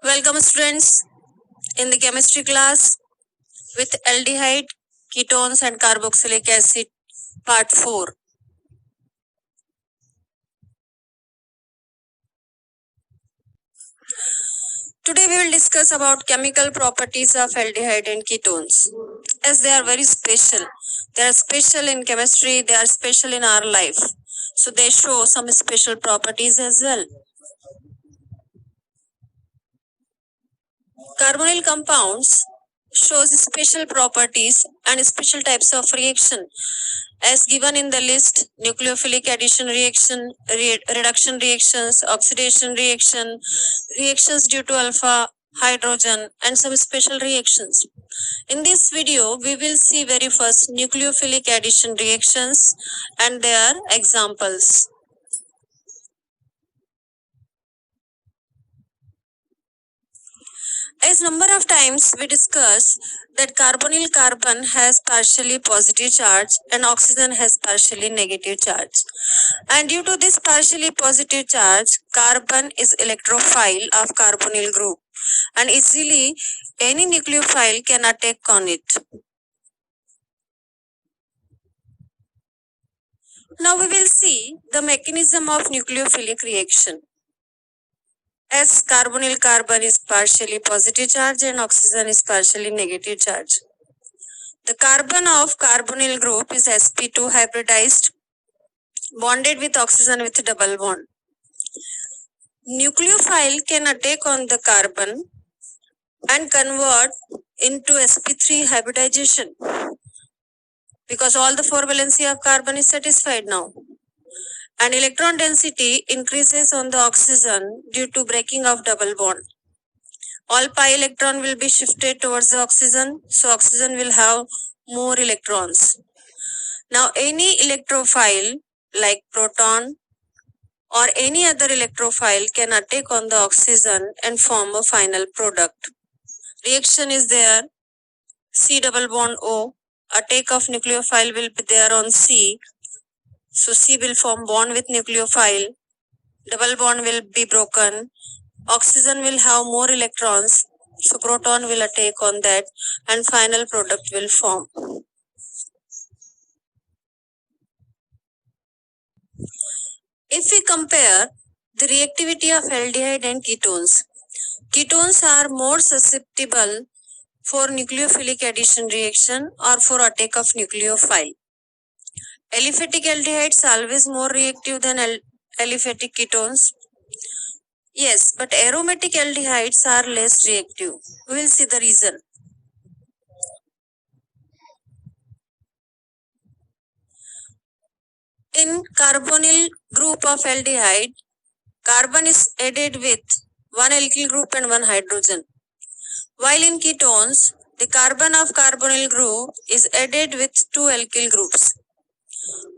Welcome students in the chemistry class with aldehyde, ketones and carboxylic acid part 4. Today we will discuss about chemical properties of aldehyde and ketones. As they are very special. They are special in chemistry, they are special in our life. So they show some special properties as well. Carbonyl compounds shows special properties and special types of reaction as given in the list: nucleophilic addition reaction, reduction reactions, oxidation reaction, reactions due to alpha hydrogen and some special reactions. In this video we will see very first nucleophilic addition reactions and their examples. As number of times we discuss that carbonyl carbon has partially positive charge and oxygen has partially negative charge. And due to this partially positive charge, carbon is electrophile of carbonyl group and easily any nucleophile can attack on it. Now we will see the mechanism of nucleophilic reaction. As carbonyl carbon is partially positive charge and oxygen is partially negative charge. The carbon of carbonyl group is sp2 hybridized, bonded with oxygen with double bond. Nucleophile can attack on the carbon and convert into sp3 hybridization because all the 4 valency of carbon is satisfied now. And electron density increases on the oxygen due to breaking of double bond. All pi electron will be shifted towards the oxygen, so oxygen will have more electrons. Now any electrophile like proton or any other electrophile can attack on the oxygen and form a final product. Reaction is there, C double bond O, attack of nucleophile will be there on C, so C will form bond with nucleophile, double bond will be broken, oxygen will have more electrons, so proton will attack on that and final product will form. If we compare the reactivity of aldehyde and ketones, ketones are more susceptible for nucleophilic addition reaction or for attack of nucleophile. Aliphatic aldehydes are always more reactive than aliphatic ketones. Yes, but aromatic aldehydes are less reactive. We will see the reason. In carbonyl group of aldehyde, carbon is added with one alkyl group and one hydrogen. While in ketones, the carbon of carbonyl group is added with two alkyl groups.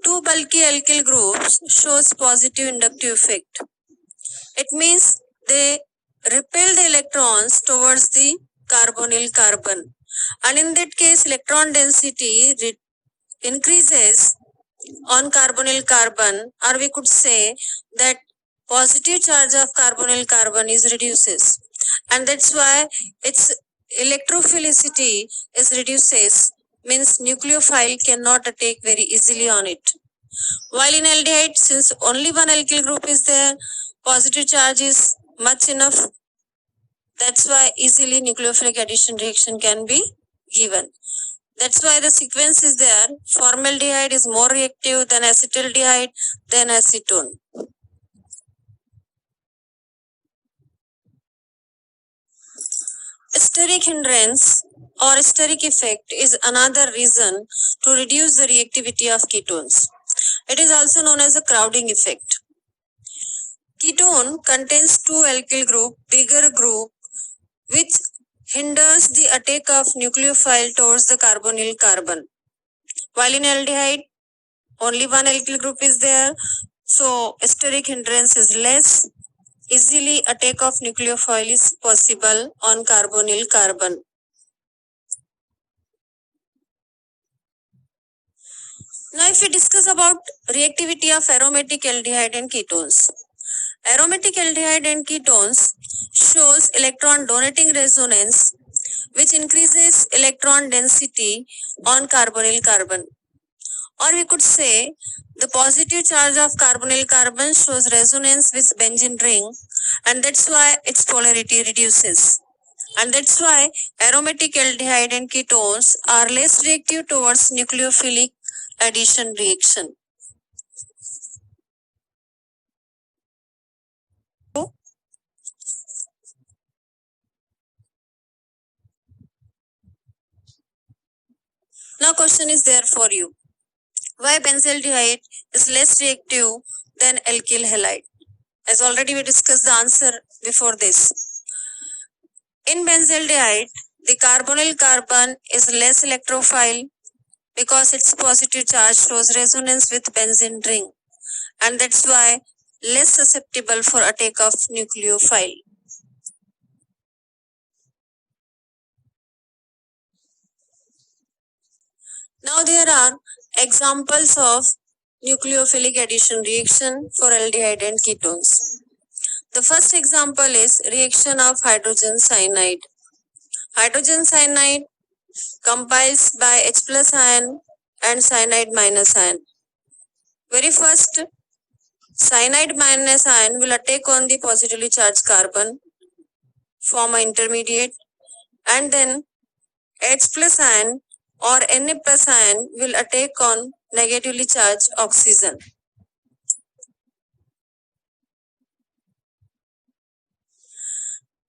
Two bulky alkyl groups shows positive inductive effect. It means they repel the electrons towards the carbonyl carbon, and in that case electron density increases on carbonyl carbon, or we could say that positive charge of carbonyl carbon is reduces, and that's why its electrophilicity is reduces, means nucleophile cannot attack very easily on it. While in aldehyde, since only one alkyl group is there, positive charge is much enough. That's why easily nucleophilic addition reaction can be given. That's why the sequence is there. Formaldehyde is more reactive than acetaldehyde, then acetone. Steric hindrance or steric effect is another reason to reduce the reactivity of ketones. It is also known as a crowding effect. Ketone contains two alkyl group, bigger group, which hinders the attack of nucleophile towards the carbonyl carbon. While in aldehyde, only one alkyl group is there, so steric hindrance is less. Easily attack of nucleophile is possible on carbonyl carbon. Now if we discuss about reactivity of aromatic aldehyde and ketones. Aromatic aldehyde and ketones shows electron donating resonance, which increases electron density on carbonyl carbon. Or we could say the positive charge of carbonyl carbon shows resonance with benzene ring, and that's why its polarity reduces. And that's why aromatic aldehyde and ketones are less reactive towards nucleophilic addition reaction. Now question is there for you. Why benzaldehyde is less reactive than alkyl halide? As already we discussed the answer before this. In benzaldehyde, the carbonyl carbon is less electrophile because its positive charge shows resonance with benzene ring, and that's why less susceptible for attack of nucleophile. Now there are examples of nucleophilic addition reaction for aldehyde and ketones. The first example is reaction of hydrogen cyanide. Hydrogen cyanide compiles by H plus ion and cyanide minus ion. Very first, cyanide minus ion will attack on the positively charged carbon, form an intermediate, and then H plus ion or Na plus ion will attack on negatively charged oxygen.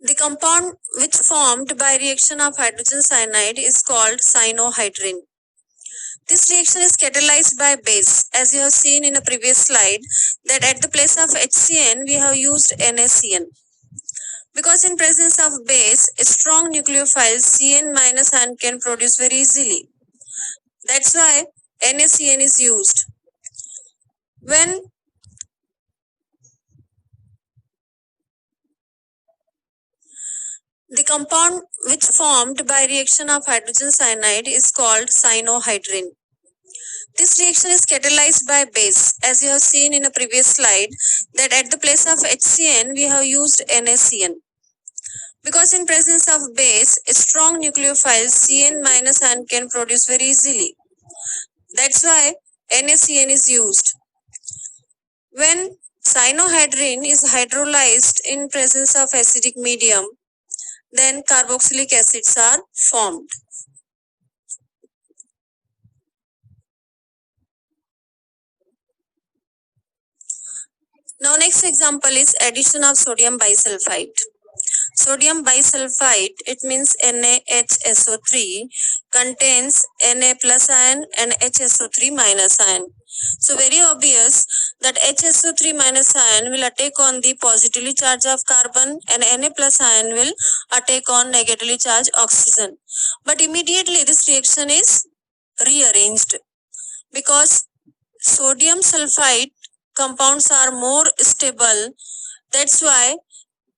The compound which formed by reaction of hydrogen cyanide is called cyanohydrin. This reaction is catalyzed by base, as you have seen in a previous slide that at the place of HCN we have used NaCN. Because in presence of base, a strong nucleophile CN minus ion can produce very easily. That's why NaCN is used. When the compound which formed by reaction of hydrogen cyanide is called cyanohydrin. This reaction is catalyzed by base, as you have seen in a previous slide that at the place of HCN we have used NaCN. Because in presence of base, a strong nucleophile CN minus ion can produce very easily. That's why NaCN is used. When cyanohydrin is hydrolyzed in presence of acidic medium, then carboxylic acids are formed. Now next example is addition of sodium bisulfite. Sodium bisulfite, it means NaHSO3, contains Na plus ion and HSO3 minus ion. So very obvious that HSO3 minus ion will attack on the positively charged of carbon and Na plus ion will attack on negatively charged oxygen. But immediately this reaction is rearranged because sodium sulfite compounds are more stable. That's why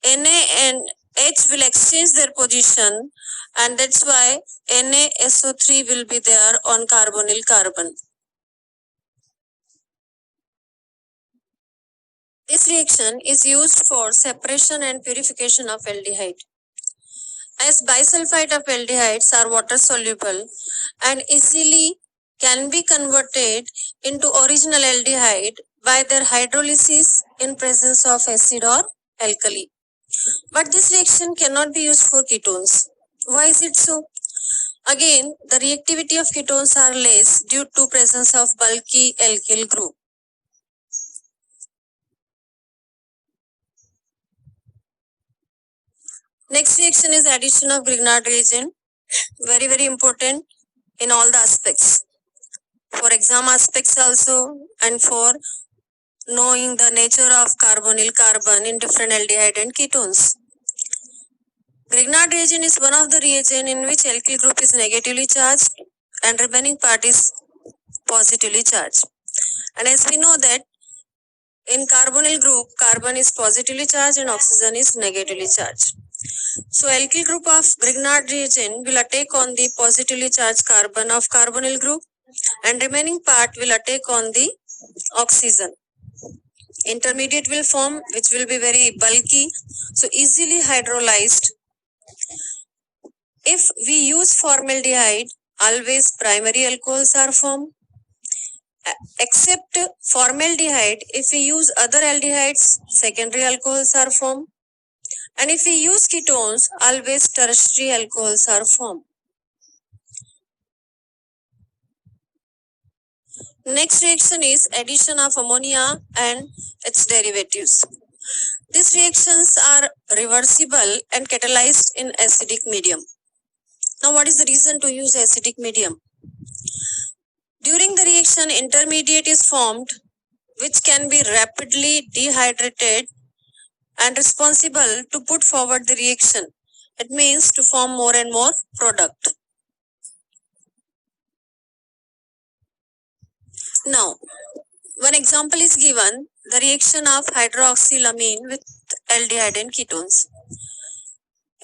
Na and H will exchange their position, and that's why NaSO3 will be there on carbonyl carbon. This reaction is used for separation and purification of aldehyde. As bisulfite of aldehydes are water soluble and easily can be converted into original aldehyde by their hydrolysis in presence of acid or alkali. But this reaction cannot be used for ketones. Why is it so? Again, the reactivity of ketones are less due to presence of bulky alkyl group. Next reaction is addition of Grignard reagent. Very, very important in all the aspects. For exam aspects also and for knowing the nature of carbonyl carbon in different aldehyde and ketones. Grignard reagent is one of the reagent in which alkyl group is negatively charged and remaining part is positively charged. And as we know that in carbonyl group, carbon is positively charged and oxygen is negatively charged. So alkyl group of Grignard reagent will attack on the positively charged carbon of carbonyl group and remaining part will attack on the oxygen. intermediate will form, which will be very bulky, so easily hydrolyzed. If we use formaldehyde, always primary alcohols are formed. Except formaldehyde, if we use other aldehydes, secondary alcohols are formed. And if we use ketones, always tertiary alcohols are formed. Next reaction is addition of ammonia and its derivatives. These reactions are reversible and catalyzed in acidic medium. Now, what is the reason to use acidic medium? During the reaction, intermediate is formed, which can be rapidly dehydrated and responsible to put forward the reaction. It means to form more and more product. Now, one example is given, the reaction of hydroxylamine with aldehyde and ketones.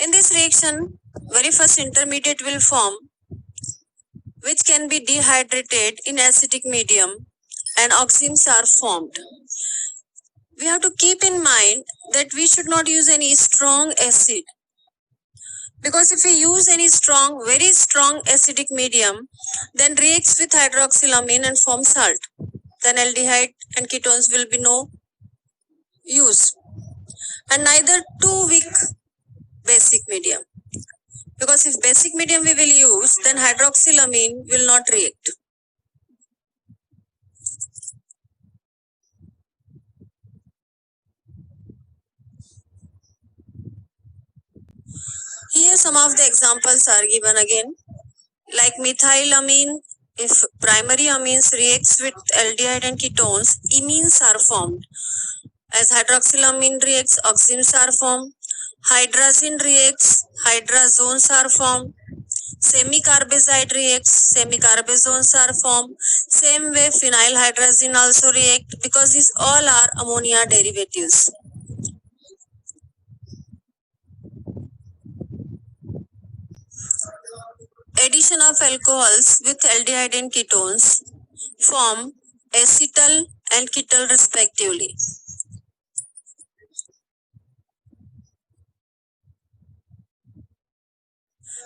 In this reaction, very first intermediate will form, which can be dehydrated in acidic medium, and oximes are formed. We have to keep in mind that we should not use any strong acid, because if we use any strong, very strong acidic medium, then reacts with hydroxylamine and form salt. Then aldehyde and ketones will be no use. And neither too weak basic medium, because if basic medium we will use, then hydroxylamine will not react. Here some of the examples are given again, like methylamine. If primary amines reacts with aldehyde and ketones, imines are formed. As hydroxylamine reacts, oximes are formed. Hydrazine reacts, hydrazones are formed. Semicarbazide reacts, semicarbazones are formed. Same way phenylhydrazine also react, because these all are ammonia derivatives. Addition of alcohols with aldehyde and ketones form acetal and ketal respectively.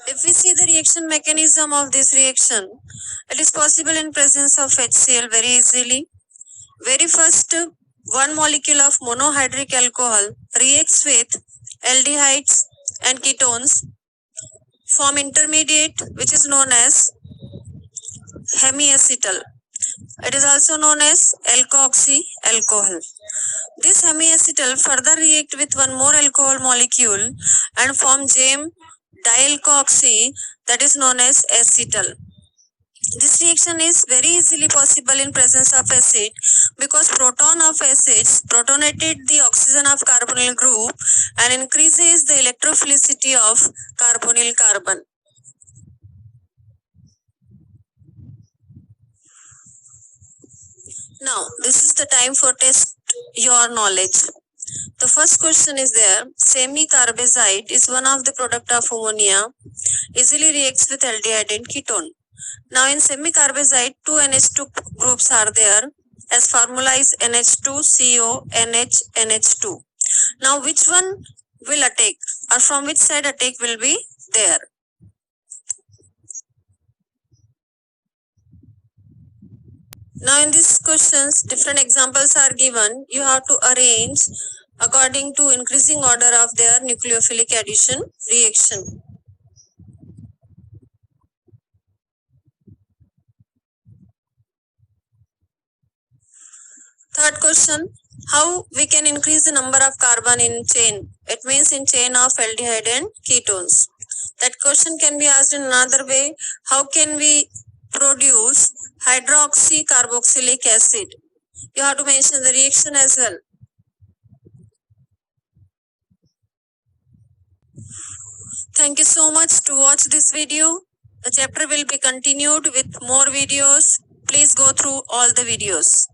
If we see the reaction mechanism of this reaction, it is possible in presence of HCl very easily. Very first, one molecule of monohydric alcohol reacts with aldehydes and ketones, form intermediate which is known as hemiacetal. It is also known as alkoxy alcohol. This hemiacetal further react with one more alcohol molecule and form JAM dialkoxy, that is known as acetal. This reaction is very easily possible in presence of acid, because proton of acids protonated the oxygen of carbonyl group and increases the electrophilicity of carbonyl carbon. Now, this is the time for test your knowledge. The first question is there. Semicarbazide is one of the product of ammonia, easily reacts with aldehyde and ketone. Now in semicarbazide, two NH2 groups are there. As formula is NH2CO, NH, NH2. Now which one will attack, or from which side attack will be there? Now in these questions, different examples are given. You have to arrange according to increasing order of their nucleophilic addition reaction. Third question, how we can increase the number of carbon in chain? It means in chain of aldehyde and ketones. That question can be asked in another way. How can we produce hydroxy carboxylic acid? You have to mention the reaction as well. Thank you so much to watch this video. The chapter will be continued with more videos. Please go through all the videos.